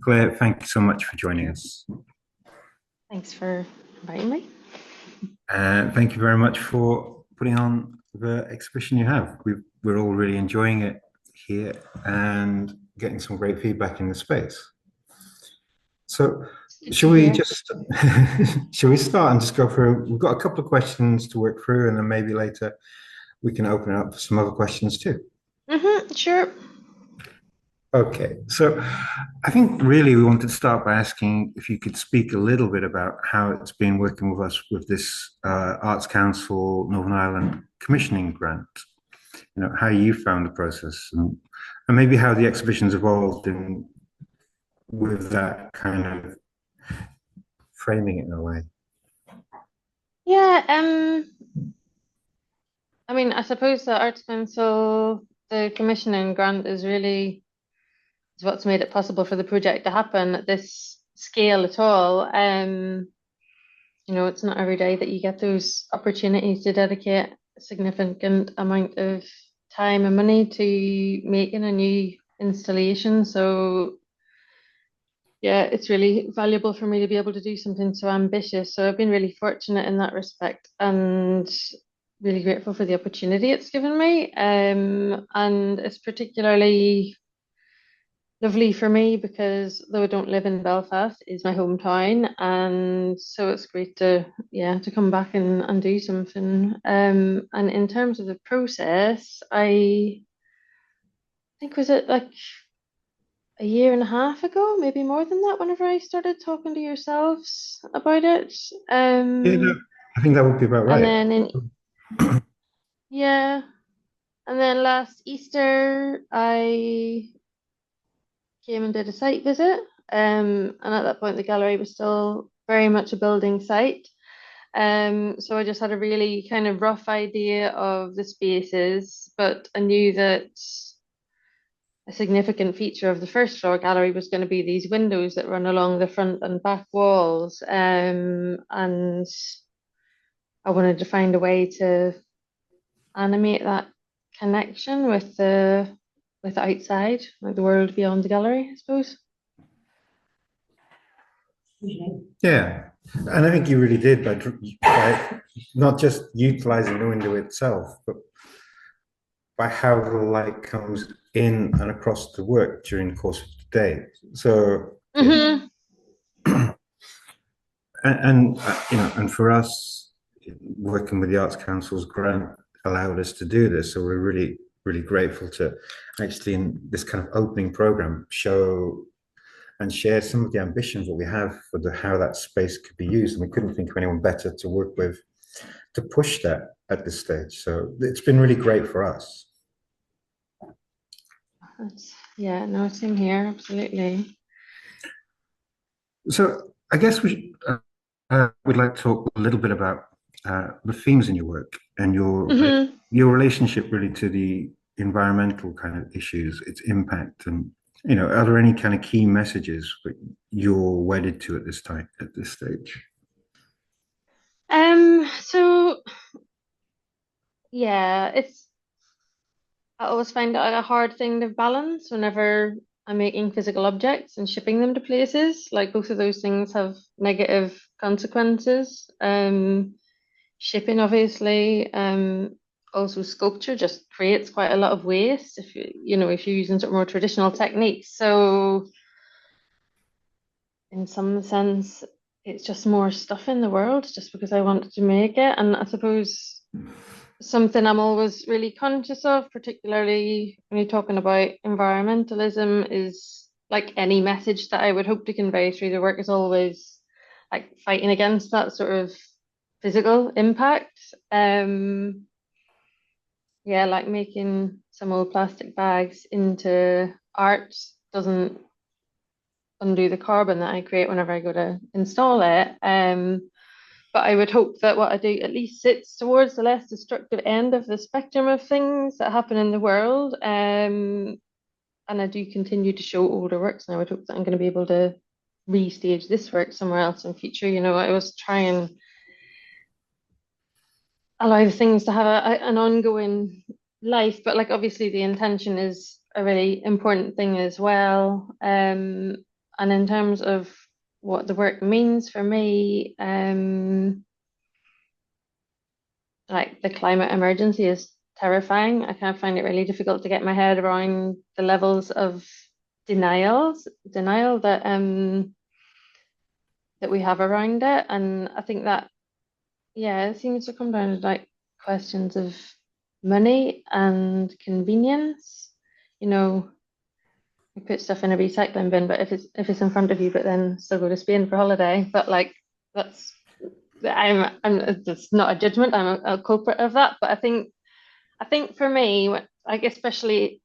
Claire, thank you so much for joining us. Thanks for inviting me. And thank you very much for putting on the exhibition you have. We're all really enjoying it here and getting some great feedback in the space. So, It's good to shall we hear. just shall we start and just go through? We've got a couple of questions to work through, and then maybe later we can open it up for some other questions too. Sure. Okay, so I think really we wanted to start by asking if you could speak a little bit about how it's been working with us with this Arts Council Northern Ireland commissioning grant. You know, how you found the process and maybe how the exhibition's evolved in with that kind of framing it in a way. Yeah, I mean, I suppose the Arts Council, the commissioning grant is what's made it possible for the project to happen at this scale at all. It's not every day that you get those opportunities to dedicate a significant amount of time and money to making a new installation. So yeah, it's really valuable for me to be able to do something so ambitious. So I've been really fortunate in that respect and really grateful for the opportunity it's given me. And it's particularly lovely for me because though I don't live in Belfast, it's my hometown. And so it's great to come back and do something. And in terms of the process, I think was it like a year and a half ago, maybe more than that, whenever I started talking to yourselves about it. Yeah, no, I think that would be about And right. then yeah, and then last Easter I came and did a site visit. And at that point the gallery was still very much a building site. So I just had a really kind of rough idea of the spaces, but I knew that a significant feature of the first floor gallery was going to be these windows that run along the front and back walls. And I wanted to find a way to animate that connection with the outside, like the world beyond the gallery, I suppose. Yeah, and I think you really did by not just utilizing the window itself, but by how the light comes in and across the work during the course of the day. So, Hmm. and for us, working with the Arts Council's grant allowed us to do this. So we're really, really grateful to actually in this kind of opening program show and share some of the ambitions that we have for how that space could be used. And we couldn't think of anyone better to work with to push that at this stage. So it's been really great for us. Yeah, no, same here, absolutely. So I guess we'd like to talk a little bit about the themes in your work and Hmm. your relationship really to the environmental kind of issues, its impact, and are there any kind of key messages that you're wedded to at this time at this stage? So yeah, I always find it a hard thing to balance whenever I'm making physical objects and shipping them to places. Like both of those things have negative consequences. Shipping, obviously, also sculpture just creates quite a lot of waste if you're using sort of more traditional techniques. So in some sense, it's just more stuff in the world just because I wanted to make it. And I suppose something I'm always really conscious of, particularly when you're talking about environmentalism, is like any message that I would hope to convey through the work is always like fighting against that sort of physical impact. Yeah, like making some old plastic bags into art doesn't undo the carbon that I create whenever I go to install it. But I would hope that what I do at least sits towards the less destructive end of the spectrum of things that happen in the world. And I do continue to show older works, and I would hope that I'm going to be able to restage this work somewhere else in future. I was trying allow things to have an ongoing life, but like obviously the intention is a really important thing as well. And in terms of what the work means for me, like the climate emergency is terrifying. I kind of find it really difficult to get my head around the levels of denial that we have around it. And I think that, yeah, it seems to come down to like questions of money and convenience. You know, you put stuff in a recycling bin, but if it's in front of you, but then still go to Spain for holiday. But like that's I'm it's not a judgment. I'm a culprit of that. But I think for me, like especially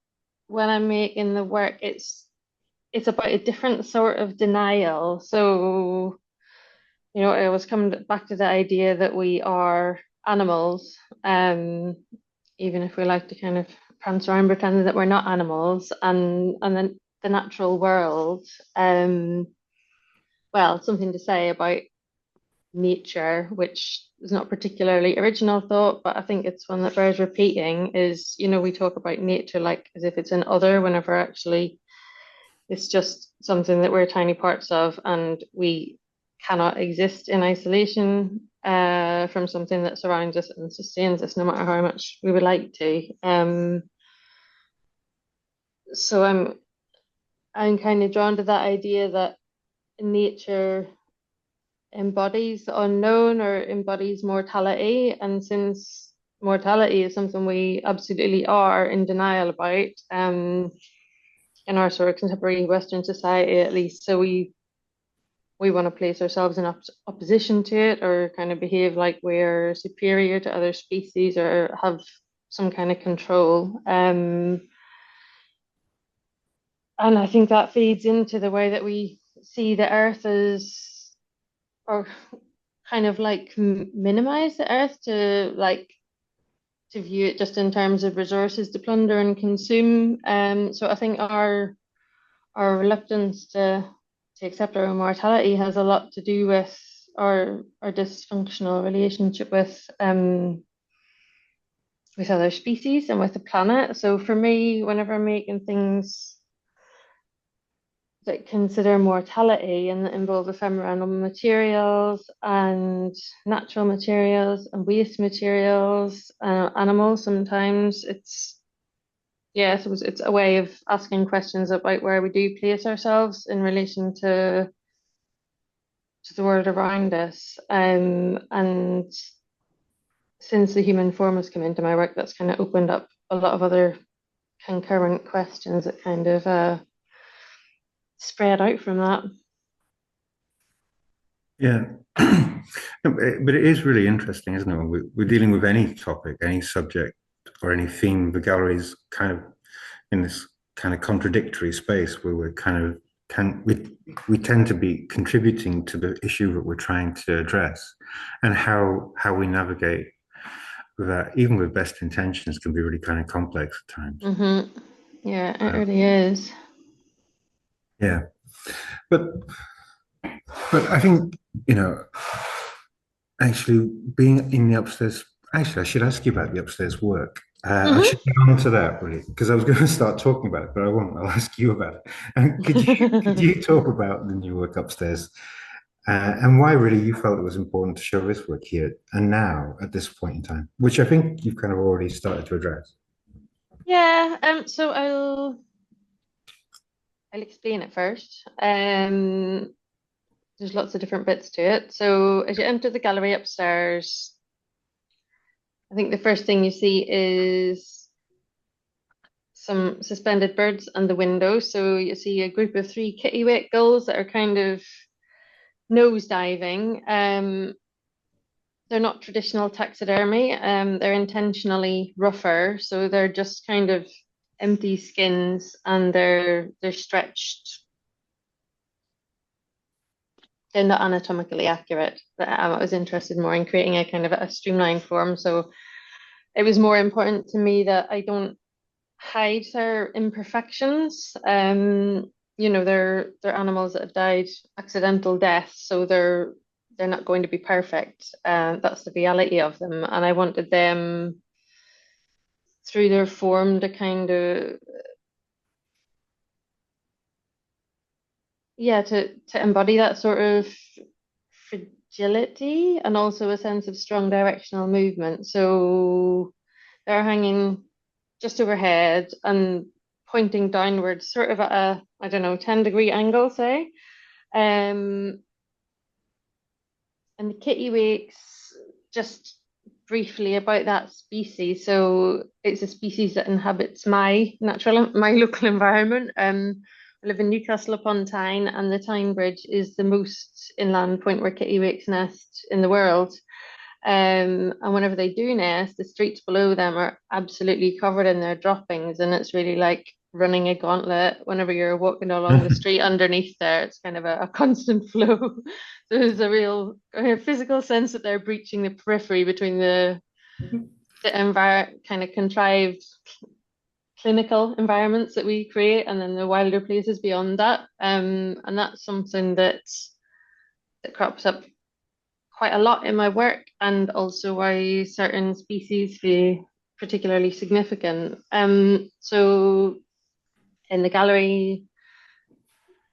when I'm making the work, it's about a different sort of denial. So, I always come back to the idea that we are animals, even if we like to kind of prance around pretending that we're not animals, and then the natural world, well, something to say about nature, which is not particularly original thought, but I think it's one that bears repeating, is, we talk about nature like as if it's an other, whenever actually it's just something that we're tiny parts of, and we cannot exist in isolation from something that surrounds us and sustains us, no matter how much we would like to. So I'm kind of drawn to that idea that nature embodies the unknown or embodies mortality, and since mortality is something we absolutely are in denial about, in our sort of contemporary Western society at least, so we want to place ourselves in opposition to it, or kind of behave like we're superior to other species or have some kind of control. And I think that feeds into the way that we see the earth as, or kind of like minimize the earth to like to view it just in terms of resources to plunder and consume. So I think our reluctance to accept our own mortality has a lot to do with our dysfunctional relationship with other species and with the planet. So for me, whenever I'm making things that consider mortality and that involve ephemeral materials and natural materials and waste materials, animals, sometimes it's, yeah, so it's a way of asking questions about where we do place ourselves in relation to the world around us. And since the human form has come into my work, that's kind of opened up a lot of other concurrent questions that kind of spread out from that. Yeah. But it is really interesting, isn't it? When we're dealing with any topic, any subject, or any theme, the gallery is kind of in this kind of contradictory space where we're kind of can we tend to be contributing to the issue that we're trying to address, and how we navigate that, even with best intentions, can be really kind of complex at times. Yeah, it Uh, really is. yeah, but I think you know actually being in the upstairs. Actually, I should ask you about the upstairs work. I should Hmm. get on to that really because I was going to start talking about it, but I won't. I'll ask you about it. And could you talk about the new work upstairs and why really you felt it was important to show this work here and now at this point in time, which I think you've kind of already started to address. Yeah, so I'll explain it first. There's lots of different bits to it. So as you enter the gallery upstairs, I think the first thing you see is some suspended birds on the window. So you see a group of three kittiwake gulls that are kind of nose diving. They're not traditional taxidermy. They're intentionally rougher, so they're just kind of empty skins, and they're stretched. They're not anatomically accurate. But I was interested more in creating a kind of a streamlined form. So it was more important to me that I don't hide their imperfections. They're animals that have died accidental deaths, so they're not going to be perfect. That's the reality of them, and I wanted them through their form to kind of yeah, to embody that sort of fragility and also a sense of strong directional movement. So they're hanging just overhead and pointing downwards, sort of at a, I don't know, 10-degree angle, say. Um, and the kittiwakes, just briefly about that species. So it's a species that inhabits my local environment. I live in Newcastle upon Tyne, and the Tyne Bridge is the most inland point where kittiwakes nest in the world. And whenever they do nest, the streets below them are absolutely covered in their droppings, and it's really like running a gauntlet. Whenever you're walking along the street underneath there, it's kind of a constant flow. There's a real physical sense that they're breaching the periphery between the kind of contrived clinical environments that we create and then the wilder places beyond that. And that's something that crops up quite a lot in my work, and also why certain species feel particularly significant. So in the gallery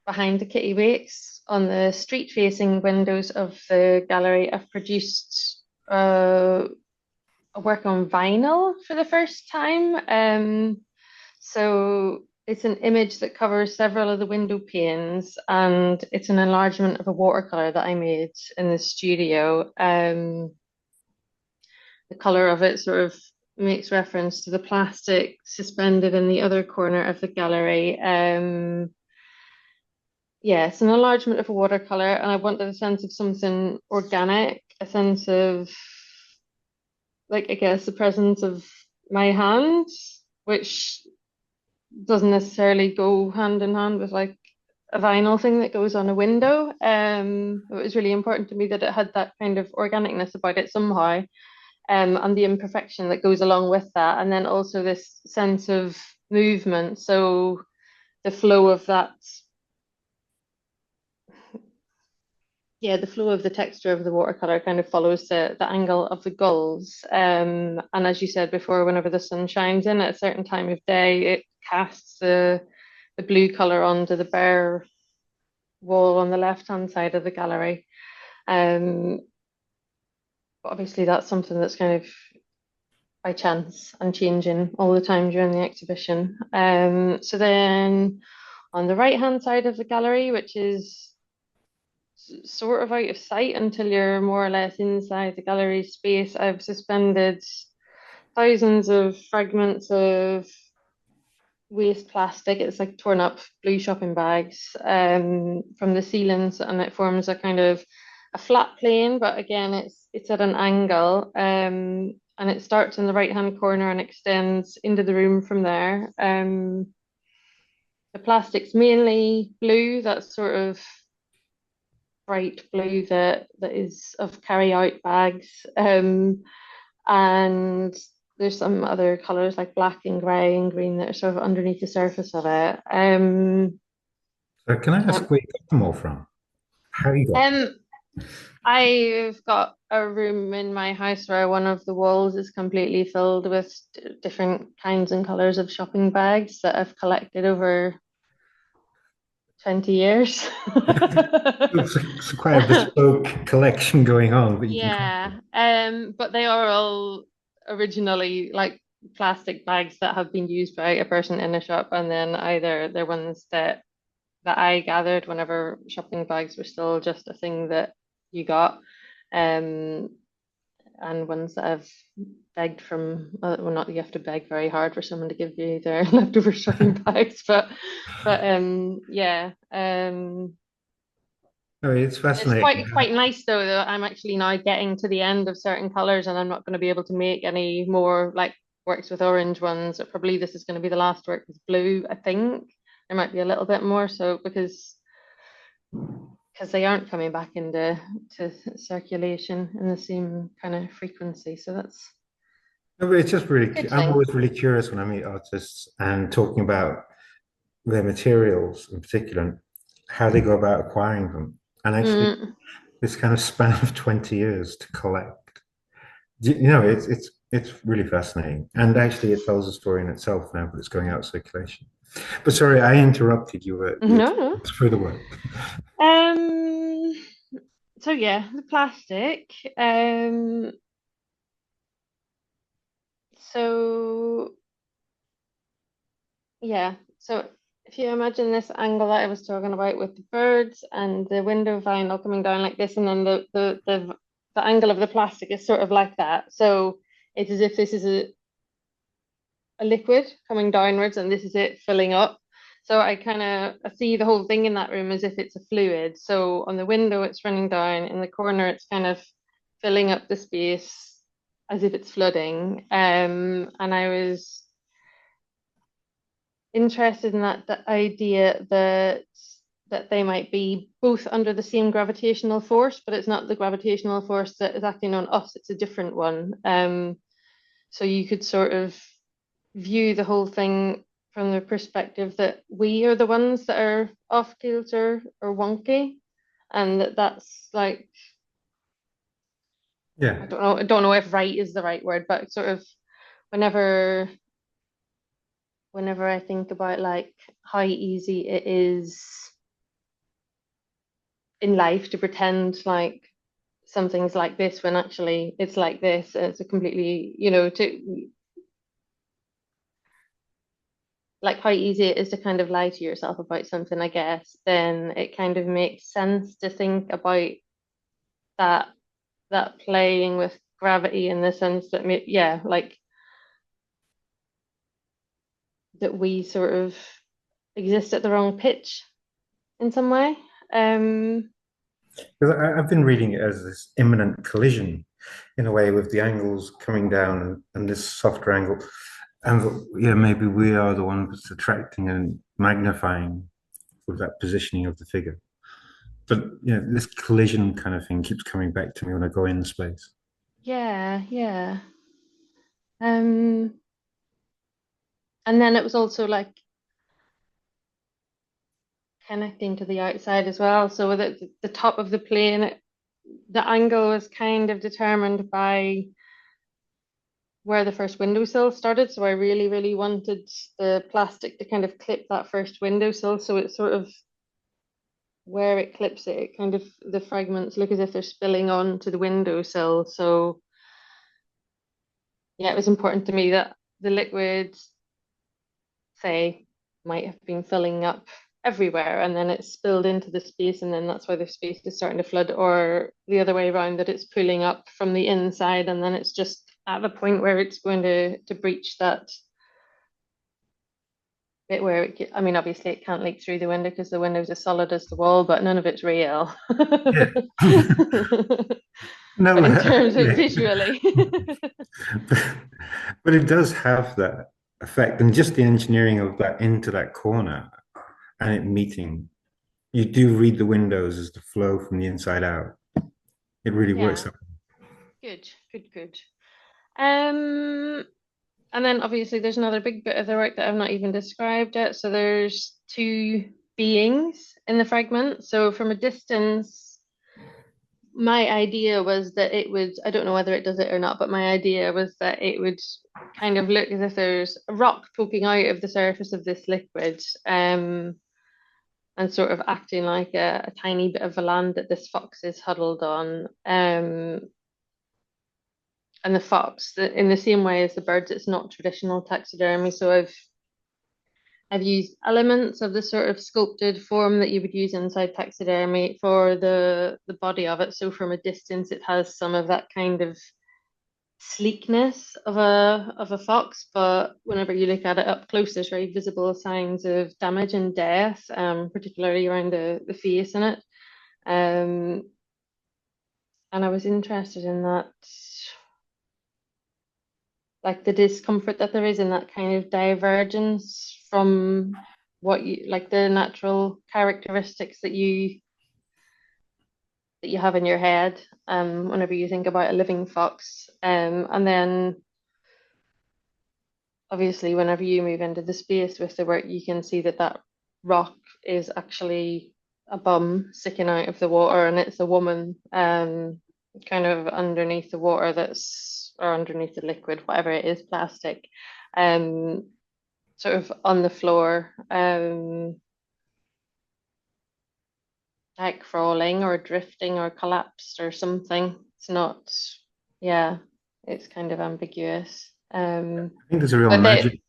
behind the kittiwakes, on the street-facing windows of the gallery, I've produced a work on vinyl for the first time. So it's an image that covers several of the window panes, and it's an enlargement of a watercolor that I made in the studio. The color of it sort of makes reference to the plastic suspended in the other corner of the gallery. Yeah, it's an enlargement of a watercolor, and I wanted a sense of something organic, a sense of, like, I guess, the presence of my hand, which doesn't necessarily go hand in hand with like a vinyl thing that goes on a window. It was really important to me that it had that kind of organicness about it somehow, and the imperfection that goes along with that, and then also this sense of movement. So the flow of that, yeah, the flow of the texture of the watercolor kind of follows the angle of the gulls. And as you said before, whenever the sun shines in at a certain time of day, it casts the blue color onto the bare wall on the left-hand side of the gallery. Um, but obviously that's something that's kind of by chance and changing all the time during the exhibition. So then on the right-hand side of the gallery, which is sort of out of sight until you're more or less inside the gallery space, I've suspended thousands of fragments of waste plastic. It's like torn up blue shopping bags from the ceilings, and it forms a kind of a flat plane, but again, it's at an angle. And it starts in the right hand corner and extends into the room from there. The plastic's mainly blue, that's sort of bright blue that is of carry out bags. And there's some other colours like black and grey and green that are sort of underneath the surface of it. So can I ask Um, where you got them all from? How you got them? um, I've got a room in my house where one of the walls is completely filled with different kinds and colours of shopping bags that I've collected over 20 years. It's quite a bespoke collection going on, but you can come to. Yeah, but they are all originally like plastic bags that have been used by a person in a shop, and then either they're ones that I gathered whenever shopping bags were still just a thing that you got, um, and ones that I've begged from. Well, not that you have to beg very hard for someone to give you their leftover shopping bags, but yeah, No, it's it's fascinating. quite nice though that I'm actually now getting to the end of certain colors, and I'm not going to be able to make any more like works with orange ones. Probably this is going to be the last work with blue, I think. There might be a little bit more, so because they aren't coming back into circulation in the same kind of frequency. So that's No, but it's just a really, good I'm thing. always really curious when I meet artists and talking about their materials in particular, and how they go about acquiring them. And actually, Mm, this kind of span of 20 years to collect. You know, it's really fascinating. And actually, it tells a story in itself now, but it's going out of circulation. But sorry, I interrupted you. You No, no. through the word. Um, so yeah, the plastic. So yeah, so if you imagine this angle that I was talking about with the birds and the window vinyl coming down like this, and then the angle of the plastic is sort of like that. So it's as if this is a liquid coming downwards and this is it filling up. So I see the whole thing in that room as if it's a fluid. So on the window it's running down, in the corner it's kind of filling up the space as if it's flooding. And I was interested in the idea that they might be both under the same gravitational force, but it's not the gravitational force that is acting on us, it's a different one. So you could sort of view the whole thing from the perspective that we are the ones that are off kilter or wonky, and that's like, Yeah, I don't know if right is the right word, but sort of whenever whenever I think about like how easy it is in life to pretend like something's like this when actually it's like this, and it's a completely, to like how easy it is to kind of lie to yourself about something, I guess, then it kind of makes sense to think about that that playing with gravity in the sense that yeah, like that we sort of exist at the wrong pitch in some way. Um, because I've been reading it as this imminent collision in a way with the angles coming down and this softer angle. And yeah, maybe we are the ones that's attracting and magnifying with that positioning of the figure. But this collision kind of thing keeps coming back to me when I go in space. yeah, yeah. Um, and then it was also like connecting to the outside as well. So with the top of the plane, the angle was kind of determined by where the first windowsill started. So I really, really wanted the plastic to kind of clip that first windowsill. So it's sort of where it clips it, it kind of the fragments look as if they're spilling onto the windowsill. So yeah, it was important to me that the liquid, say, might have been filling up everywhere and then it's spilled into the space and then that's why the space is starting to flood, or the other way around, that it's pulling up from the inside and then it's just at the point where it's going to breach that bit where I mean, obviously it can't leak through the window because the window's as solid as the wall, but none of it's real. Yeah. But No, in terms of yeah. visually. but, but it does have that effect, and just the engineering of that into that corner and it meeting. You do read the windows as the flow from the inside out. It really works. Yeah, good, good, good. Um, and then obviously there's another big bit of the work that I've not even described yet. So there's two beings in the fragment. So from a distance, my idea was that it would, I don't know whether it does it or not, but my idea was that it would kind of look as if there's a rock poking out of the surface of this liquid, and sort of acting like a tiny bit of a land that this fox is huddled on. And the fox, in the same way as the birds, it's not traditional taxidermy. So I've used elements of the sort of sculpted form that you would use inside taxidermy for the body of it. So from a distance, it has some of that kind of sleekness of a fox, but whenever you look at it up close, there's very visible signs of damage and death, particularly around the face in it. Um, and I was interested in that, like the discomfort that there is in that kind of divergence from what you like the natural characteristics that you have in your head, whenever you think about a living fox, and then obviously whenever you move into the space with the work you can see that that rock is actually a bum sticking out of the water and it's a woman, kind of underneath the water, that's or underneath the liquid, whatever it is, plastic. um sort of on the floor, like crawling or drifting or collapsed or something. It's not, yeah, it's kind of ambiguous. I think there's a real But magic. they,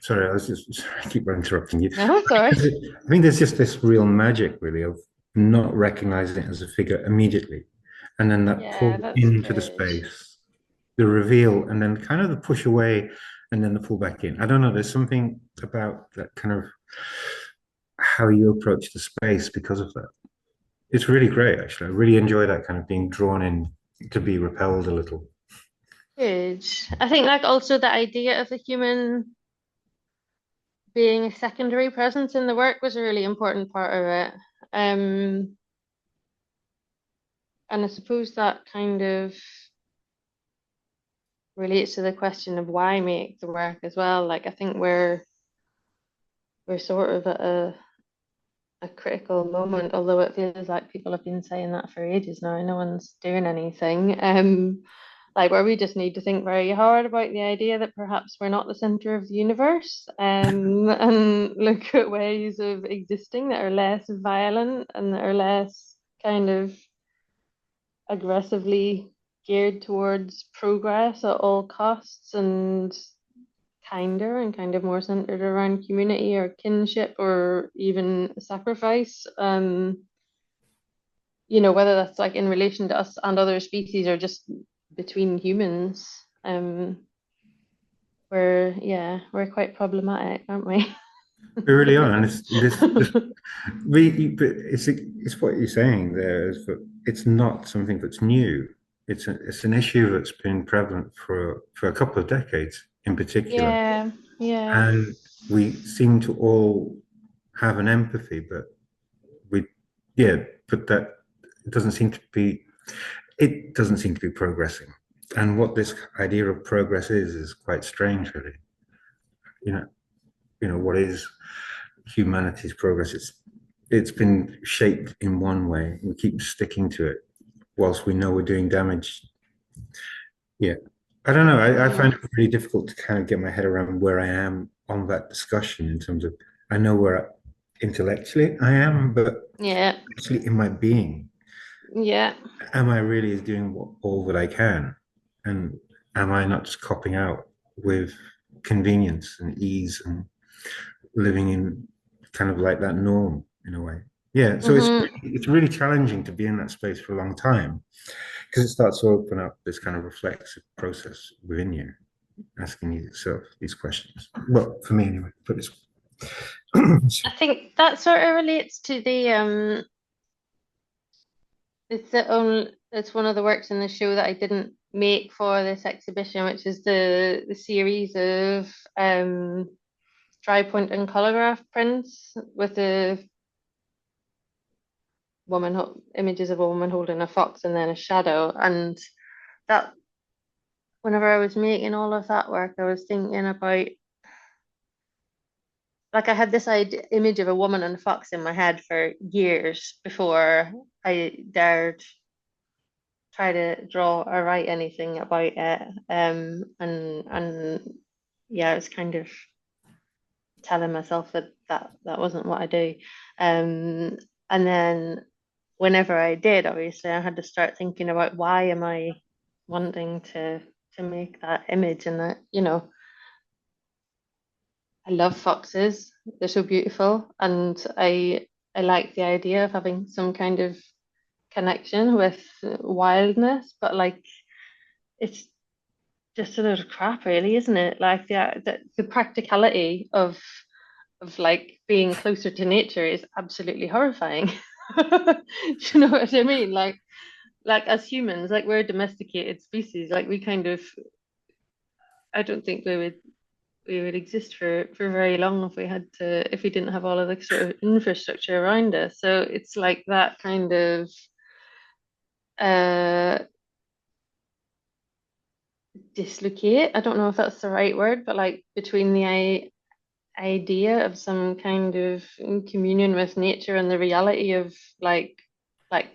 Sorry, I was just sorry, I keep interrupting you. no, sorry. I think there's just this real magic, really, of not recognizing it as a figure immediately, and then that pull Yeah, that's into the good. space, the reveal, and then kind of the push away, and then the pull back in. I don't know. There's something about that kind of how you approach the space because of that. It's really great, actually. I really enjoy that kind of being drawn in to be repelled a little. Good. I think like also the idea of the human being a secondary presence in the work was a really important part of it. Um, and I suppose that kind of relates to the question of why make the work as well. Like I think we're sort of at a critical moment, although it feels like people have been saying that for ages now. No one's doing anything. Like where we just need to think very hard about the idea that perhaps we're not the center of the universe, and look at ways of existing that are less violent and that are less kind of aggressively geared towards progress at all costs and kinder and kind of more centered around community or kinship or even sacrifice. Whether that's like in relation to us and other species or just between humans. We're quite problematic, aren't we? We really are, and it's this but it's what you're saying there is that it's not something that's new. It's an issue that's been prevalent for a couple of decades in particular, Yeah, yeah. and we seem to all have an empathy, but we yeah, but that doesn't seem to be it doesn't seem to be progressing. And what this idea of progress is quite strange, really. You know, what is humanity's progress? It's been shaped in one way. We keep sticking to it whilst we know we're doing damage. Yeah. I don't know. I find it Mhm. really difficult to kind of get my head around where I am on that discussion in terms of I know where intellectually I am, but Yeah, actually in my being, yeah. am I really doing all that I can? And am I not just copping out with convenience and ease and living in kind of like that norm in a way? Yeah, so Hmm. it's really challenging to be in that space for a long time because it starts to open up this kind of reflexive process within you, asking yourself these questions. Well, for me anyway, but it's I think that sort of relates to the it's one of the works in the show that I didn't make for this exhibition, which is the series of dry point and colorgraph prints with the images of a woman holding a fox and then a shadow. And that whenever I was making all of that work, I was thinking about like I had this image of a woman and a fox in my head for years before I dared try to draw or write anything about it. And yeah, I was kind of telling myself that that wasn't what I do. Um, and then whenever I did, obviously, I had to start thinking about why am I wanting to make that image, and that I love foxes. They're so beautiful, and I like the idea of having some kind of connection with wildness, but like it's just a load of crap, really, isn't it? Like the practicality of like being closer to nature is absolutely horrifying. Do you know what I mean? Like as humans, like we're a domesticated species. Like we kind of, I don't think we would exist for very long if we didn't have all of the sort of infrastructure around us. So it's like that kind of uh dislocate. I don't know if that's the right word, but like between the idea of some kind of communion with nature and the reality of like like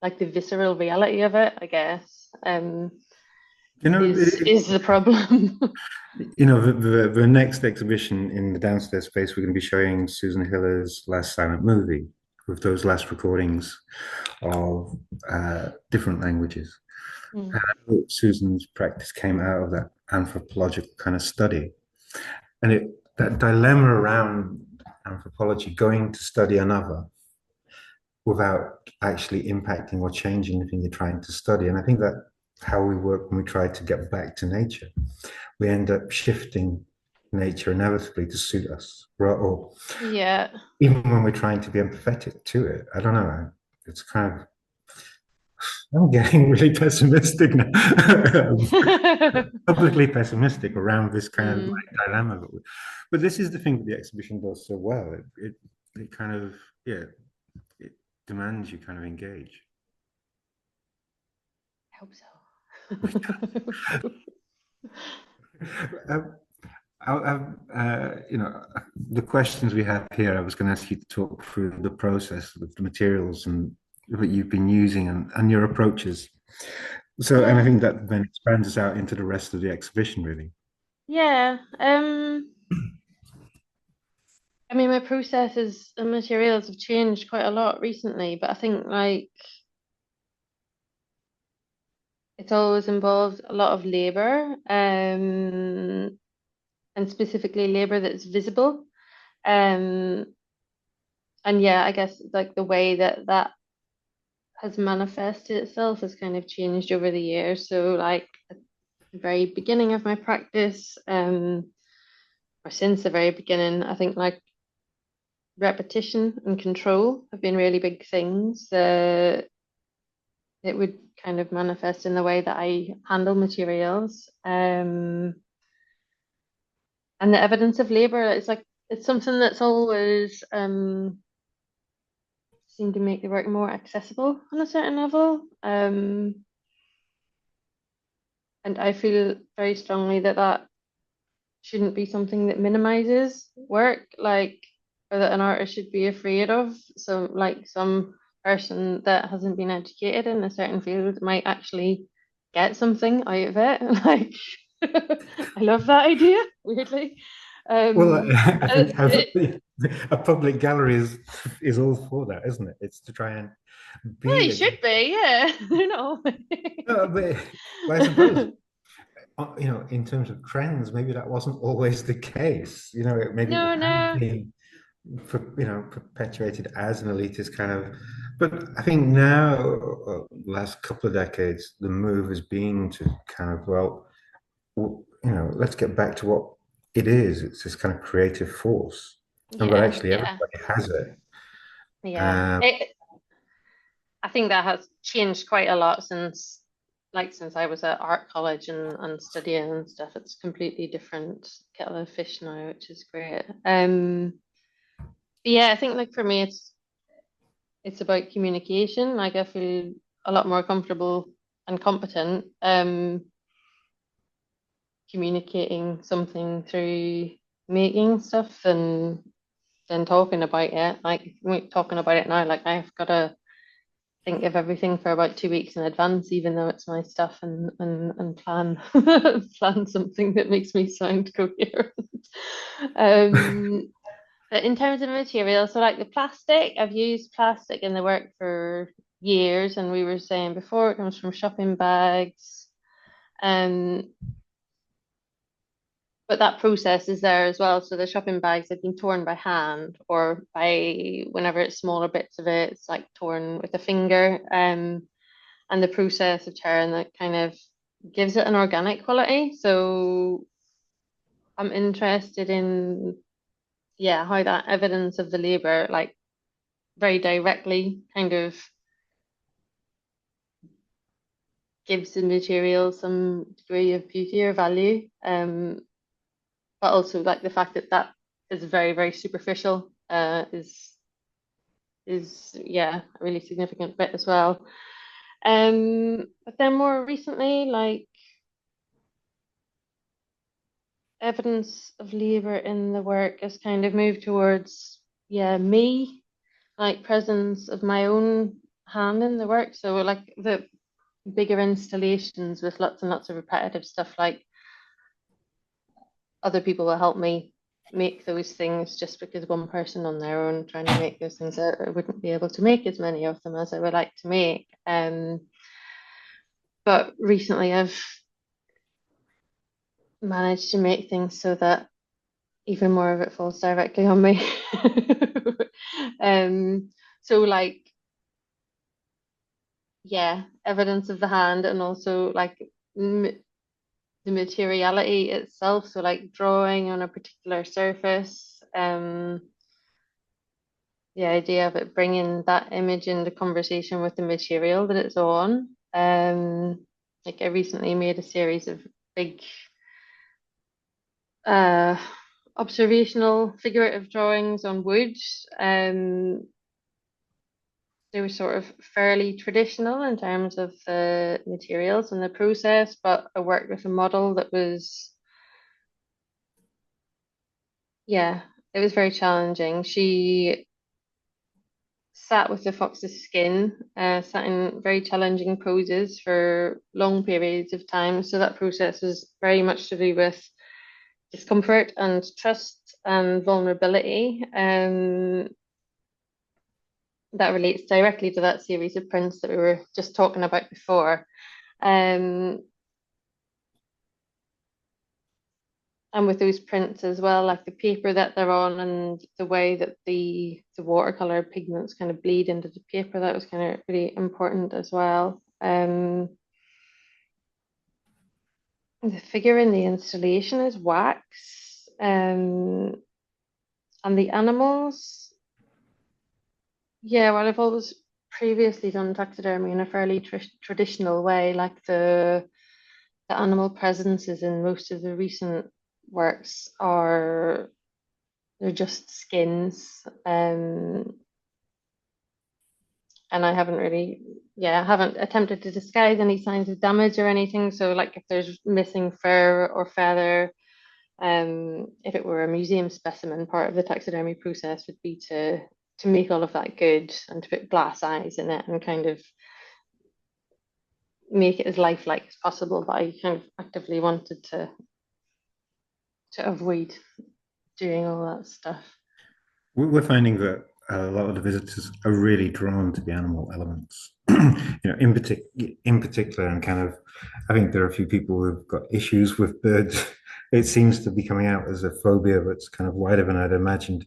like the visceral reality of it, I guess. You know, is the problem. the next exhibition in the downstairs space, we're going to be showing Susan Hiller's last silent movie with those last recordings of different languages. Mm. And Susan's practice came out of that anthropological kind of study. And that dilemma around anthropology, going to study another without actually impacting or changing the thing you're trying to study. And I think that how we work when we try to get back to nature, we end up shifting nature inevitably to suit us, or Yeah. even when we're trying to be empathetic to it. I don't know. It's kind of, I'm getting really pessimistic now, publicly pessimistic around this kind of Mm. like dilemma. But this is the thing that the exhibition does so well. It kind of, yeah, it demands you kind of engage. I hope so. Um, the questions we have here, I was going to ask you to talk through the process of the materials and that you've been using and your approaches. So, and I Yeah. think that then expands us out into the rest of the exhibition, really. Yeah. I mean, my processes and materials have changed quite a lot recently, but I think like it's always involved a lot of labor, and specifically labor that's visible. Um, and yeah, I guess like the way that that has manifested itself has kind of changed over the years. So like at the very beginning of my practice, or since the very beginning, I think like repetition and control have been really big things. It would kind of manifest in the way that I handle materials. And the evidence of labor, it's like it's something that's always seemed to make the work more accessible on a certain level. And I feel very strongly that that shouldn't be something that minimizes work, like, or that an artist should be afraid of. So, like, some person that hasn't been educated in a certain field might actually get something out of it. Like, I love that idea, weirdly. Well, I think a public gallery is all for that, isn't it? It's to try and Well, be it a, should be, yeah. You know. no, but I suppose in terms of trends, maybe that wasn't always the case. Maybe it No, has no. been perpetuated as an elitist kind of. But I think now, last couple of decades, the move has been to kind of, well, let's get back to what it is. It's this kind of creative force, and but Yeah, actually yeah, everybody has it. yeah. Um, I think that has changed quite a lot since I was at art college and studying and stuff. It's completely different kettle of fish now, which is great. But yeah, I think like for me, it's about communication. Like I feel a lot more comfortable and competent communicating something through making stuff than talking about it. Like talking about it now, like I've got to think of everything for about 2 weeks in advance, even though it's my stuff, and plan plan something that makes me sound coherent. Um, but in terms of material, so like the plastic, I've used plastic in the work for years, and we were saying before it comes from shopping bags. Um, but that process is there as well. So the shopping bags have been torn by hand or by whenever it's smaller bits of it, it's like torn with a finger. And the process of tearing that kind of gives it an organic quality. So I'm interested in, yeah, how that evidence of the labor, like very directly, kind of gives the material some degree of beauty or value. But also like the fact that that is very, very superficial, is yeah, a really significant bit as well. But then more recently, like evidence of labor in the work has kind of moved towards, yeah, me, like presence of my own hand in the work. So like bigger installations with lots and lots of repetitive stuff, like other people will help me make those things just because one person on their own trying to make those things, I wouldn't be able to make as many of them as I would like to make. But recently I've managed to make things so that even more of it falls directly on me. um, so like, yeah, evidence of the hand, and also like the materiality itself. So like drawing on a particular surface, the idea of it bringing that image into conversation with the material that it's on. Like I recently made a series of big uh, observational figurative drawings on wood. Um, they were sort of fairly traditional in terms of the materials and the process, but I worked with a model that was, yeah, it was very challenging. She sat with the fox's skin, sat in very challenging poses for long periods of time. So that process was very much to do with discomfort and trust and vulnerability. That relates directly to that series of prints that we were just talking about before. Um, and with those prints as well, like the paper that they're on and the way that the watercolor pigments kind of bleed into the paper, that was kind of really important as well. The figure in the installation is wax, and the animals, yeah, well, I've always previously done taxidermy in a fairly traditional way, like the animal presences in most of the recent works are they're just skins, and I haven't really, yeah, I haven't attempted to disguise any signs of damage or anything. So, like, if there's missing fur or feather, if it were a museum specimen, part of the taxidermy process would be to make all of that good and to put glass eyes in it and kind of make it as lifelike as possible. But I kind of actively wanted to avoid doing all that stuff. We're finding that a lot of the visitors are really drawn to the animal elements. In particular, and kind of, I think there are a few people who've got issues with birds. It seems to be coming out as a phobia that's kind of wider than I'd imagined.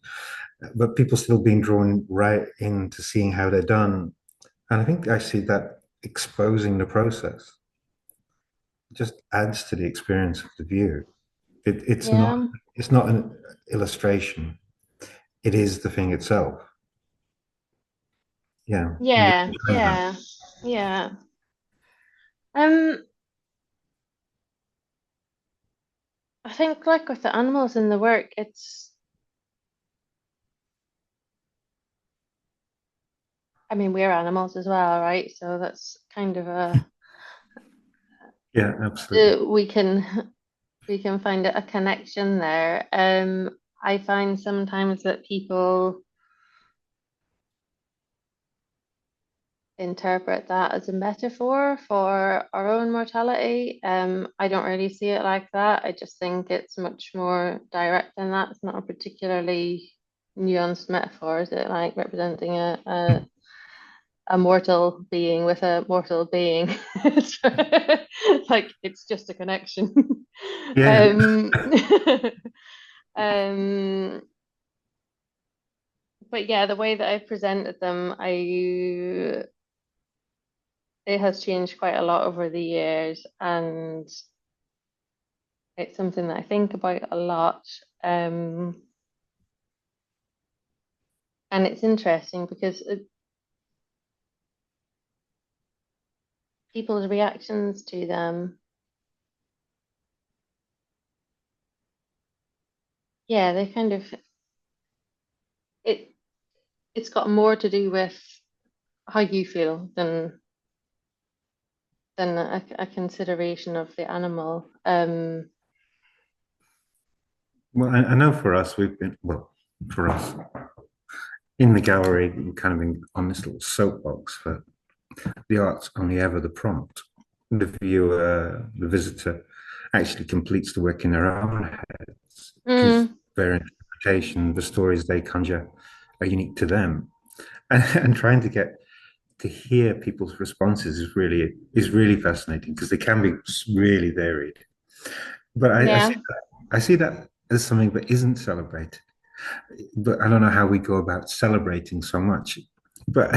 But people still being drawn right into seeing how they're done. And I think actually that exposing the process just adds to the experience of the view. It's not Yeah. it's not an illustration. It is the thing itself. Yeah, I'm really Yeah, enjoying that. yeah, yeah. Um, I think like with the animals in the work, I mean, we're animals as well, right? So that's kind of Yeah, absolutely. we can we can find a connection there. I find sometimes that people interpret that as a metaphor for our own mortality. I don't really see it like that. I just think it's much more direct than that. It's not a particularly nuanced metaphor, is it? Like representing a mortal being with a mortal being. It's like it's just a connection. Yeah, Um, um, but yeah, the way that I presented them, it has changed quite a lot over the years, and it's something that I think about a lot. Um, and it's interesting because people's reactions to them, yeah, they kind of it it's got more to do with how you feel than a consideration of the animal. well, I know for us, for us in the gallery, we've kind of been on this little soapbox for the art's only ever the prompt. The viewer, the visitor, actually completes the work in their own heads because Mm, their interpretation, the stories they conjure, are unique to them. And trying to get to hear people's responses is really fascinating because they can be really varied. But yeah. I see that as something that isn't celebrated. But I don't know how we go about celebrating so much. But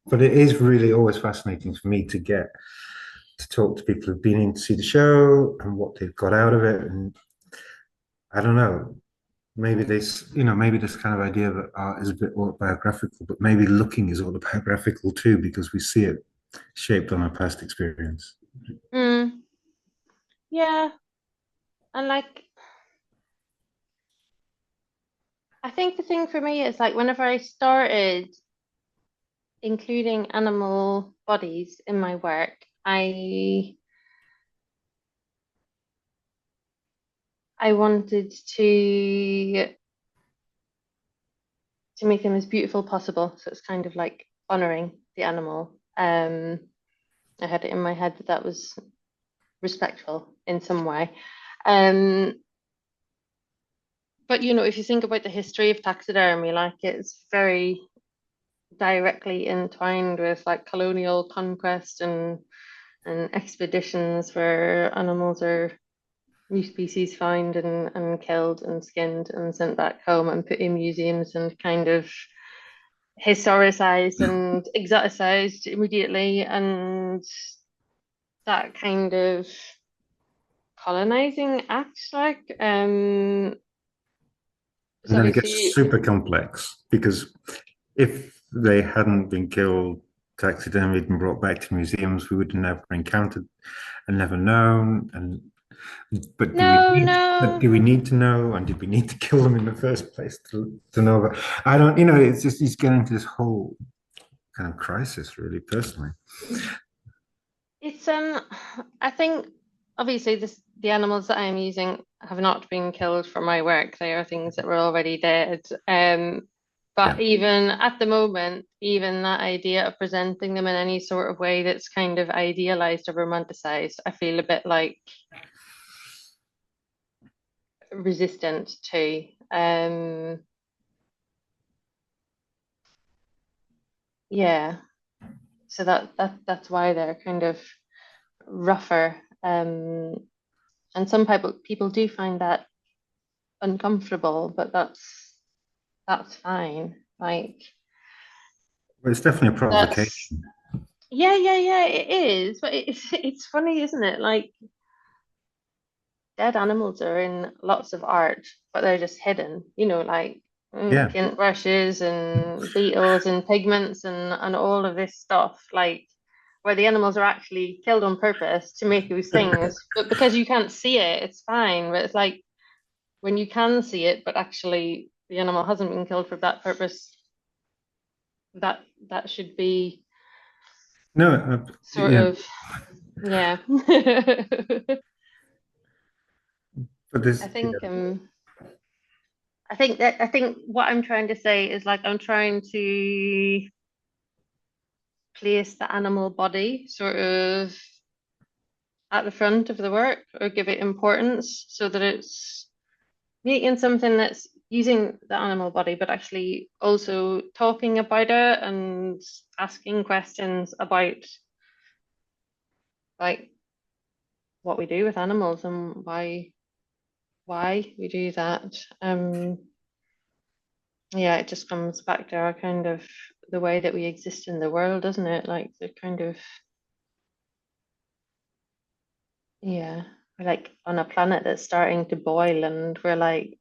but it is really always fascinating for me to get to talk to people who've been in to see the show and what they've got out of it. And I don't know, maybe maybe this kind of idea that art is a bit autobiographical, but maybe looking is autobiographical too because we see it shaped on our past experience. Mm, yeah. And like, I think the thing for me is like whenever I started including animal bodies in my work, I wanted to make them as beautiful possible. So it's kind of like honoring the animal. I had it in my head that that was respectful in some way. Um, but if you think about the history of taxidermy, like it's very directly entwined with like colonial conquest and expeditions where animals are new species found and killed and skinned and sent back home and put in museums and kind of historicized and exoticized immediately, and that kind of colonizing act, like And so then it gets obviously super complex because if they hadn't been killed, taxidermied, and brought back to museums, we would have never encountered and never known. And no, no. do we need to know? And did we need to kill them in the first place to know? But I don't. It's just he's getting into this whole kind of crisis, really, personally. It's I think obviously the animals that I'm using have not been killed for my work. They are things that were already dead. But Yeah. even at the moment, even that idea of presenting them in any sort of way that's kind of idealized or romanticized, I feel a bit like resistant to. Yeah. So that's why they're kind of rougher. And some people do find that uncomfortable, but that's fine. Like But it's definitely a that's provocation. yeah, it is. But it's funny, isn't it? Like dead animals are in lots of art, but they're just hidden, like Yeah. paint brushes and beetles and pigments and all of this stuff, like where the animals are actually killed on purpose to make those things. But because you can't see it, it's fine. But it's like when you can see it, but actually the animal hasn't been killed for that purpose, that that should be No, sort of yeah. but I this, think I think what I'm trying to say is like I'm trying to place the animal body sort of at the front of the work or give it importance so that it's making something that's using the animal body but actually also talking about it and asking questions about like what we do with animals and why we do that. Yeah, it just comes back to our kind of the way that we exist in the world, doesn't it? Like the kind of yeah, we're like on a planet that's starting to boil, and we're like,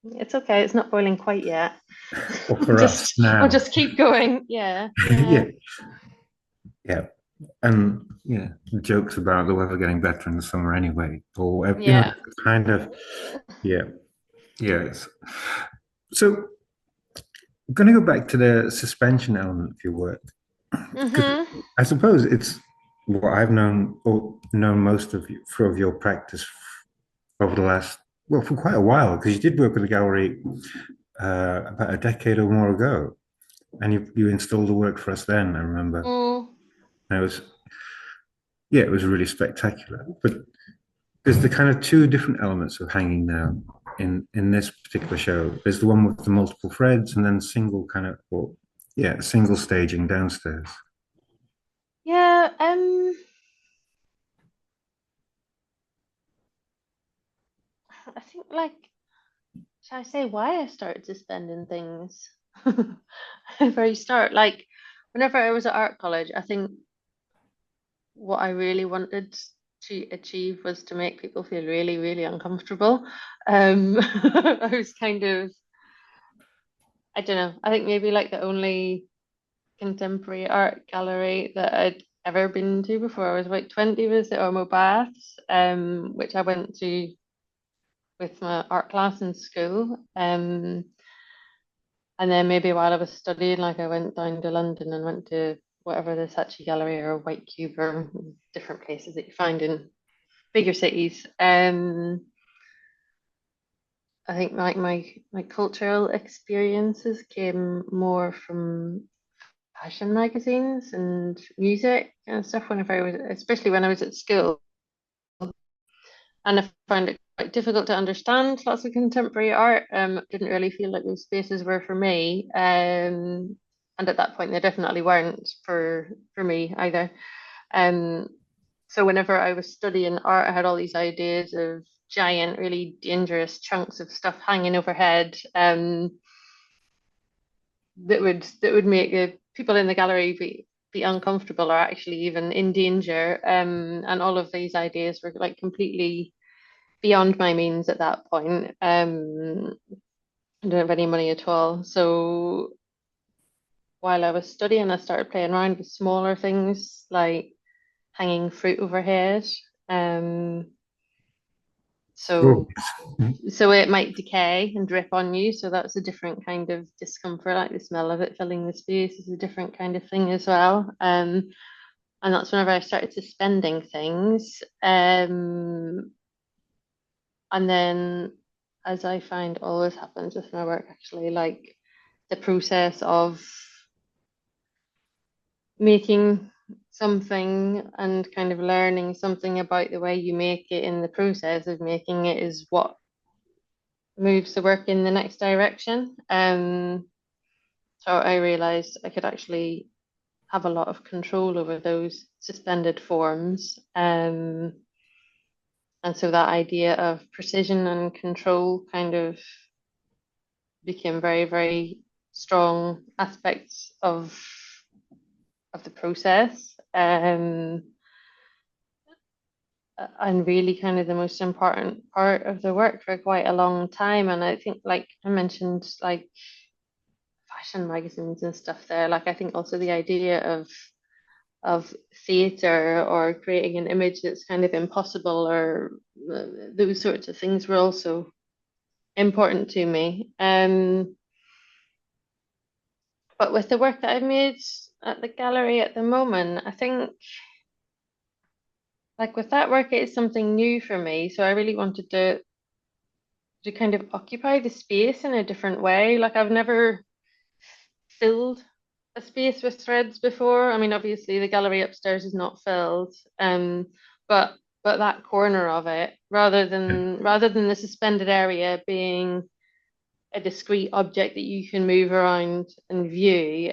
it's okay, it's not boiling quite yet. or for us I'll now. just keep going. Yeah, yeah, Yeah, yeah. And yeah, jokes about the weather getting better in the summer anyway, or yeah. kind of yeah, yes. So I'm going to go back to the suspension element of your work because Mm-hmm. I suppose it's what I've known or known most of you of your practice over the last for quite a while because you did work with the gallery about a decade or more ago, and you installed the work for us then. I remember. Mm. And it was, yeah, it was really spectacular. But there's the kind of two different elements of hanging now in this particular show. There's the one with the multiple threads, and then single kind of, well, yeah, single staging downstairs. Yeah, I think like, should I say why I started suspending things? Very start, like whenever I was at art college, I think what I really wanted to achieve was to make people feel really, really uncomfortable. I was kind of, I don't know, I think maybe like the only contemporary art gallery that I'd ever been to before I was about 20 was the Ormo Baths, which I went to with my art class in school. And then maybe while I was studying, like I went down to London and went to whatever the Saatchi Gallery or White Cube or different places that you find in bigger cities. I think like my cultural experiences came more from fashion magazines and music and stuff whenever I was, especially when I was at school. And I found it quite difficult to understand lots of contemporary art. Didn't really feel like those spaces were for me. And at that point, they definitely weren't for me either. Um, so whenever I was studying art, I had all these ideas of giant, really dangerous chunks of stuff hanging overhead. That would make the people in the gallery be uncomfortable or actually even in danger. And all of these ideas were like completely beyond my means at that point. I don't have any money at all. So while I was studying, I started playing around with smaller things like hanging fruit overhead. Um, Oh, so so it might decay and drip on you. So that's a different kind of discomfort, like the smell of it filling the space is a different kind of thing as well. And that's whenever I started suspending things. And then, as I find always happens with my work, actually, like the process of making something and kind of learning something about the way you make it in the process of making it is what moves the work in the next direction. So I realized I could actually have a lot of control over those suspended forms. And so that idea of precision and control kind of became very, very strong aspects of the process. And really kind of the most important part of the work for quite a long time. And I think like I mentioned like fashion magazines and stuff there, like I think also the idea of theatre or creating an image that's kind of impossible or those sorts of things were also important to me. But with the work that I've made at the gallery at the moment, I think like with that work, it's something new for me. So I really wanted to kind of occupy the space in a different way. Like I've never filled a space with threads before. I mean, obviously the gallery upstairs is not filled, but but that corner of it, rather than the suspended area being a discrete object that you can move around and view,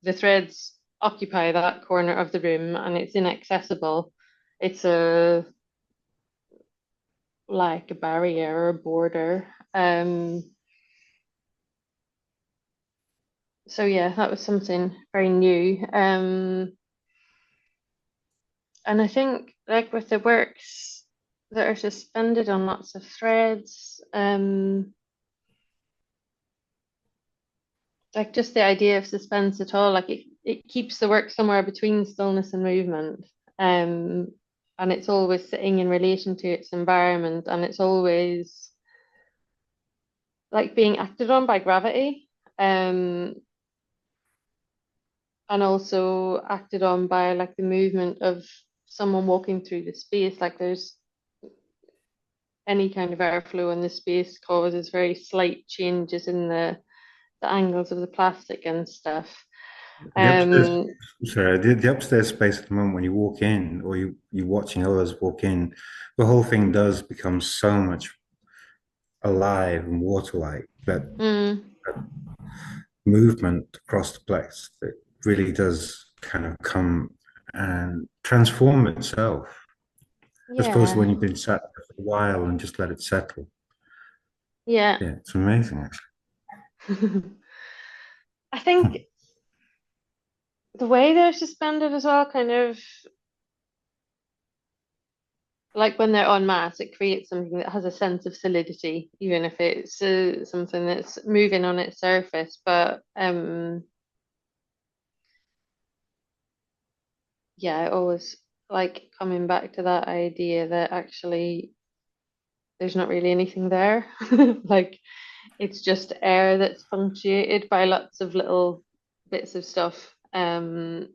the threads occupy that corner of the room and it's inaccessible. It's a like a barrier or a border. So yeah, that was something very new. And I think like with the works that are suspended on lots of threads, like just the idea of suspense at all, like it keeps the work somewhere between stillness and movement. Um, and it's always sitting in relation to its environment, and it's always like being acted on by gravity. Um, and also acted on by like the movement of someone walking through the space. Like there's any kind of airflow in the space causes very slight changes in the angles of the plastic and stuff. The upstairs, Um, sorry, the upstairs space at the moment, when you walk in or you're watching others walk in, the whole thing does become so much alive and water-like. mm, That movement across the place that really does kind of come and transform itself, as opposed to yeah, when you've been sat there for a while and just let it settle. yeah. Yeah, it's amazing, actually. I think the way they're suspended as well, kind of like when they're en masse, it creates something that has a sense of solidity, even if it's something that's moving on its surface. But yeah, I always like coming back to that idea that actually there's not really anything there. Like it's just air that's punctuated by lots of little bits of stuff. And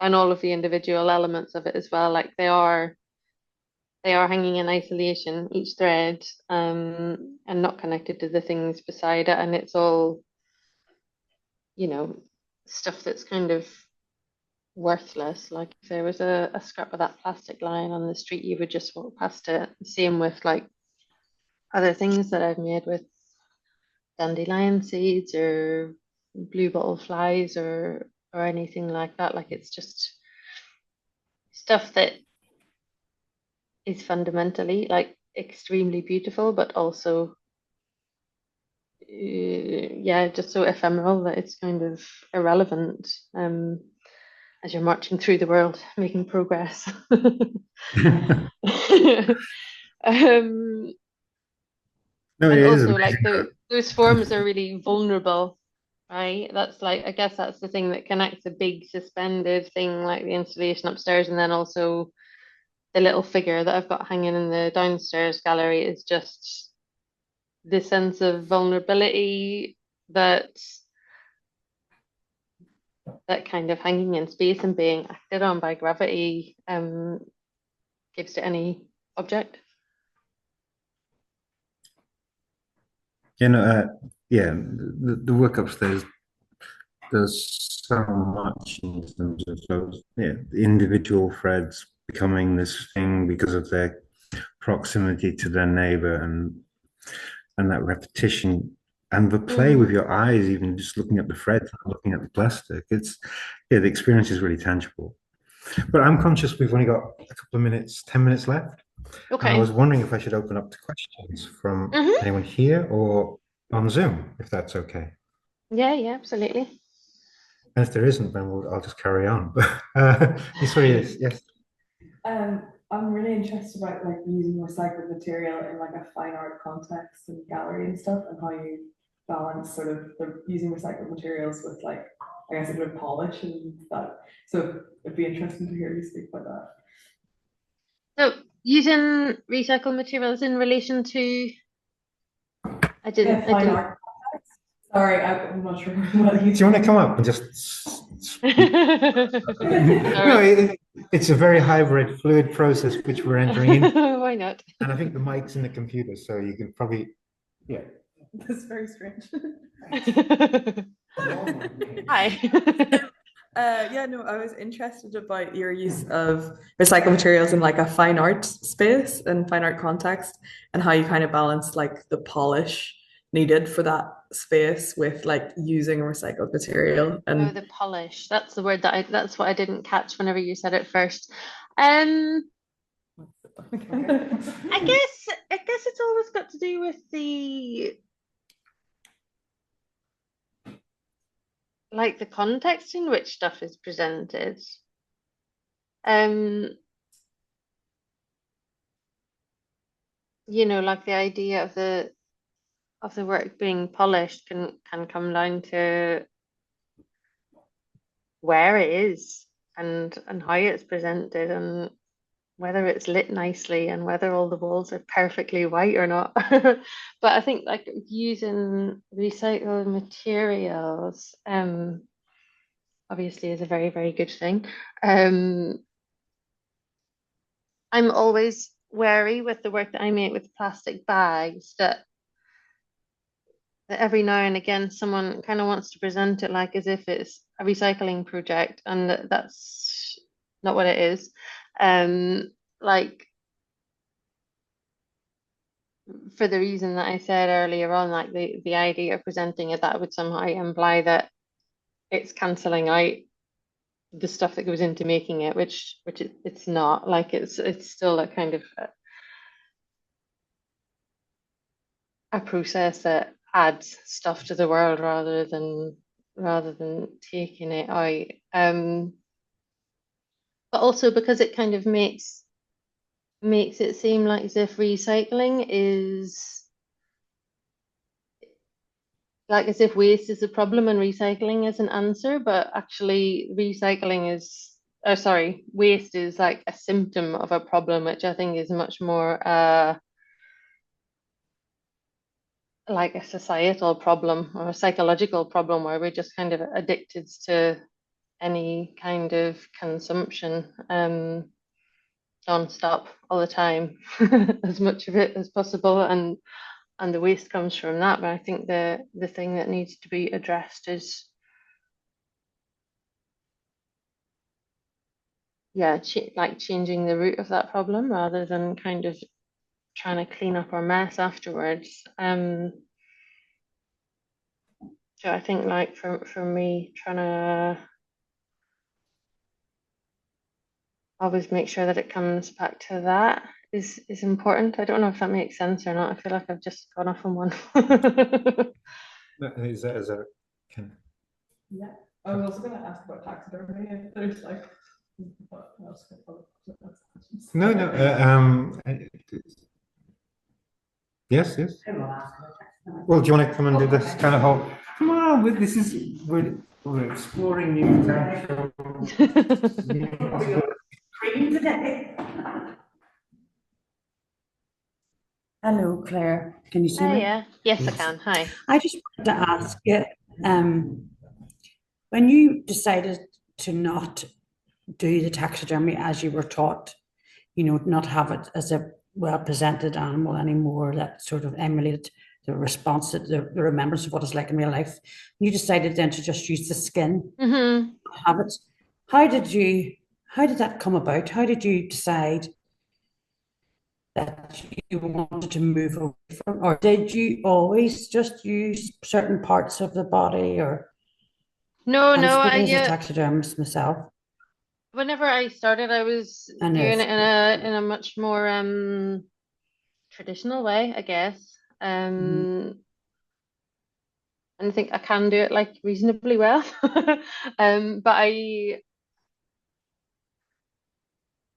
all of the individual elements of it as well. Like they are hanging in isolation, each thread, and not connected to the things beside it. And it's all, you know, stuff that's kind of worthless. Like if there was a scrap of that plastic lying on the street, you would just walk past it. Same with like other things that I've made with dandelion seeds or blue bottle flies or anything like that. Like it's just stuff that is fundamentally like extremely beautiful, but also yeah, just so ephemeral that it's kind of irrelevant as you're marching through the world, making progress. um, No, it and is also like amazing. those forms are really vulnerable, right? That's like I guess that's the thing that connects a big suspended thing like the installation upstairs, and then also the little figure that I've got hanging in the downstairs gallery is just the sense of vulnerability that that kind of hanging in space and being acted on by gravity gives to any object. You know, yeah, the work upstairs does so much in terms of those, yeah, the individual threads becoming this thing because of their proximity to their neighbor and that repetition and the play with Mm. your eyes, even just looking at the threads, looking at the plastic. It's yeah, the experience is really tangible. But I'm conscious we've only got a couple of minutes, 10 minutes left. And I Okay. was wondering if I should open up to questions from Hmm. anyone here or on Zoom, if that's okay. Yeah, yeah, absolutely. And if there isn't, then I'll just carry on. But yes, sorry, yes. I'm really interested about like using recycled material in like a fine art context and gallery and stuff, and how you balance sort of the using recycled materials with like I guess a bit of polish and that. So it'd be interesting to hear you speak about that. So using recycled materials in relation to, I didn't, Yeah, I fine didn't. art. I'm not sure what Do you you want to think. come up and just speak? No, Sorry. it's a very hybrid, fluid process which we're entering into. Why not? And I think the mic's in the computer, so you can probably, yeah. That's very strange. Hi. Yeah, no, I was interested about your use of recycled materials in like a fine art space and fine art context, and how you kind of balance like the polish needed for that space with like using a recycled material. Oh, And the polish. That's the word that's what I didn't catch whenever you said it first. Um, I guess it's always got to do with the like the context in which stuff is presented. Um, like the idea of the work being polished can come down to where it is and how it's presented and whether it's lit nicely and whether all the walls are perfectly white or not. But I think like using recycled materials obviously is a very, very good thing. Um, I'm always wary with the work that I make with plastic bags that that every now and again someone kind of wants to present it like as if it's a recycling project, and that's not what it is. Like for the reason that I said earlier on, like the idea of presenting it that would somehow imply that it's cancelling out the stuff that goes into making it, which it's not. Like it's still a kind of a process that adds stuff to the world rather than taking it out. But also because it kind of makes it seem like as if recycling is like as if waste is a problem and recycling is an answer, but actually recycling is, oh sorry, waste is like a symptom of a problem, which I think is much more like a societal problem or a psychological problem where we're just kind of addicted to any kind of consumption non-stop all the time, as much of it as possible, and the waste comes from that. But I think the thing that needs to be addressed is yeah, like changing the root of that problem rather than kind of trying to clean up our mess afterwards. So I think like for me, trying to always make sure that it comes back to that is important. I don't know if that makes sense or not. I feel like I've just gone off on one. Is that can Yeah. I was also going to ask about taxidermy if there's like what else could no, no. Yes, yes. Well, do you want to come and do this kind of whole? Come on, this is we're exploring new potential. Today. Hello, Claire. Can you see Hi, me? yeah. Yes, I can. Hi. I just wanted to ask you, when you decided to not do the taxidermy as you were taught, not have it as a well-presented animal anymore that sort of emulated the response, the remembrance of what it's like in real life, you decided then to just use the skin, have it. How did that come about? How did you decide that you wanted to move away from, or did you always just use certain parts of the body? Or No, I'm no, speaking as a taxidermist myself. whenever I started, I was I know. doing it in a much more traditional way, I guess. And I think I can do it like reasonably well. But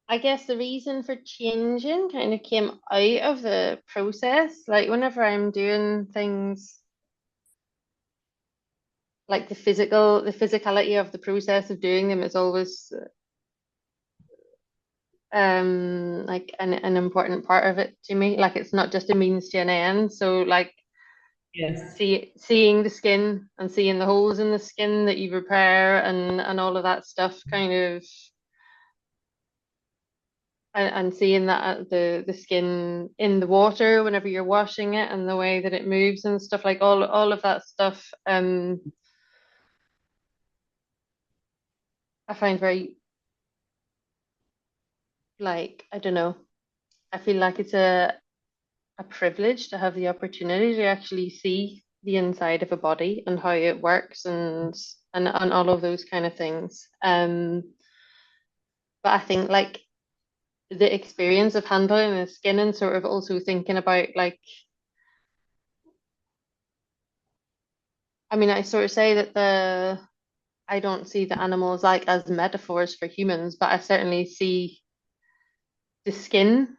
I guess the reason for changing kind of came out of the process. Like whenever I'm doing things like the physicality of the process of doing them is always like an important part of it to me. Like it's not just a means to an end. So like Yes. seeing the skin and seeing the holes in the skin that you repair and all of that stuff kind of and seeing that the skin in the water whenever you're washing it and the way that it moves and stuff like all of that stuff I find very like I don't know, I feel like it's a privilege to have the opportunity to actually see the inside of a body and how it works and all of those kind of things. But I think like the experience of handling the skin and sort of also thinking about like I mean I sort of say that the I don't see the animals like as metaphors for humans, but I certainly see the skin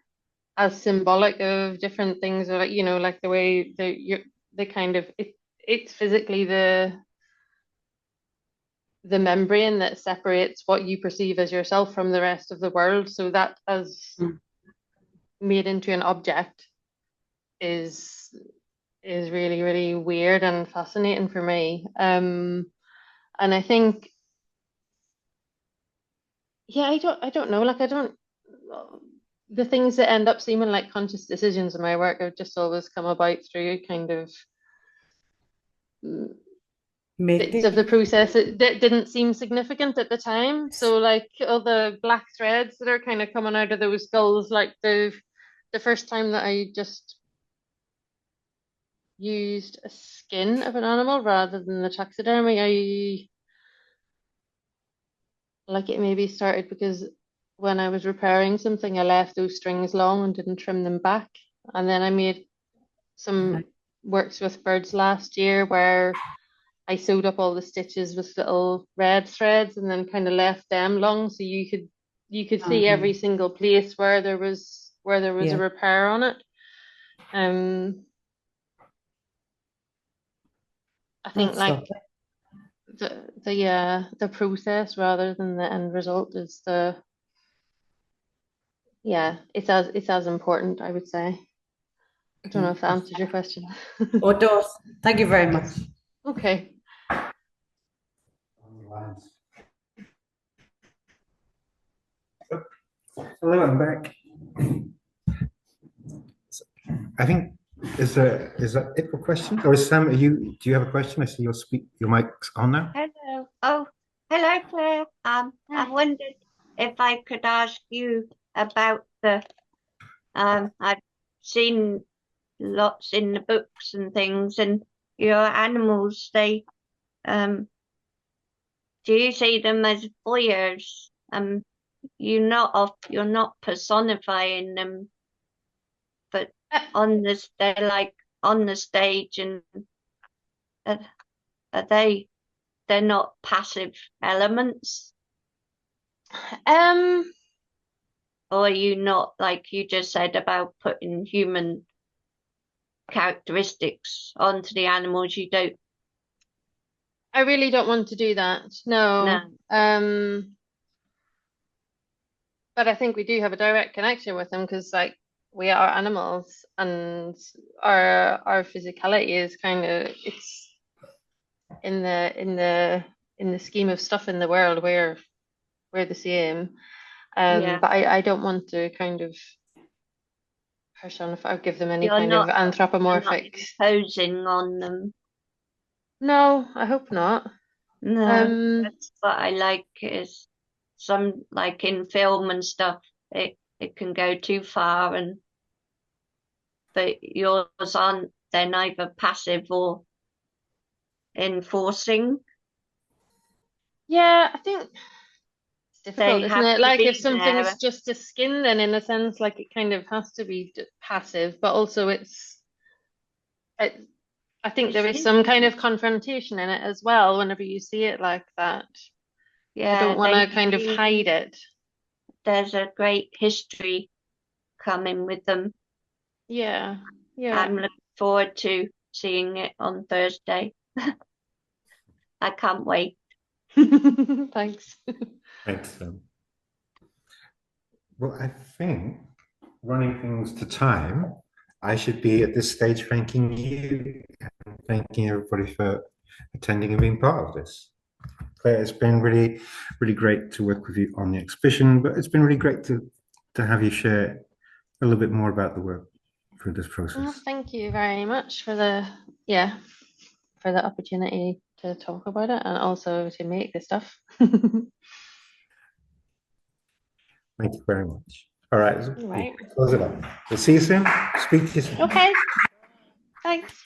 as symbolic of different things, or like like the way the kind of it's physically the membrane that separates what you perceive as yourself from the rest of the world. So that as made into an object is really, really weird and fascinating for me. And I think, yeah, I don't know, like I don't, the things that end up seeming like conscious decisions in my work have just always come about through kind of bits of the process that didn't seem significant at the time. So like all the black threads that are kind of coming out of those skulls, like the first time that I just used a skin of an animal rather than the taxidermy, I like it maybe started because when I was repairing something, I left those strings long and didn't trim them back. And then I made some works with birds last year where I sewed up all the stitches with little red threads and then kind of left them long so you could see every single place where there was a repair on it. I think like the process rather than the end result is it's as important, I would say. I don't know if that answers your question. Oh, it does. Thank you very much. Okay. Hello, I'm back. I think is that it for questions? Or Sam, do you have a question? I see your mic's on now. Hello. Oh, hello, Claire. I wondered if I could ask you about I've seen lots in the books and things, and your animals, do you see them as voyeurs? You're not personifying them, but they're like on the stage, and they're not passive elements? Or are you not, like you just said about putting human characteristics onto the animals? You don't. I really don't want to do that. No. But I think we do have a direct connection with them because like we are animals and our physicality is kind of it's in the scheme of stuff in the world we're the same. But I don't want to kind of personify or give them any kind of anthropomorphic posing on them. No, I hope not. No, that's what I like is some like in film and stuff, it can go too far, but yours aren't. They're neither passive or enforcing. Yeah, I think it's difficult, isn't it? Like if something's there. just a skin, then in a sense, like it kind of has to be passive, but also I think there is some kind of confrontation in it as well whenever you see it like that. Yeah, I don't want to kind of hide it. There's a great history coming with them. Yeah. I'm looking forward to seeing it on Thursday. I can't wait. Thanks. Thanks, Sam. Well, I think running things to time, I should be at this stage thanking you and thanking everybody for attending and being part of this. Claire, it's been really, really great to work with you on the exhibition, but it's been really great to have you share a little bit more about the work through this process. Well, thank you very much for the opportunity to talk about it and also to make the stuff. Thank you very much. All right. Right. Close it up. We'll see you soon. Speak to you soon. Okay. Thanks.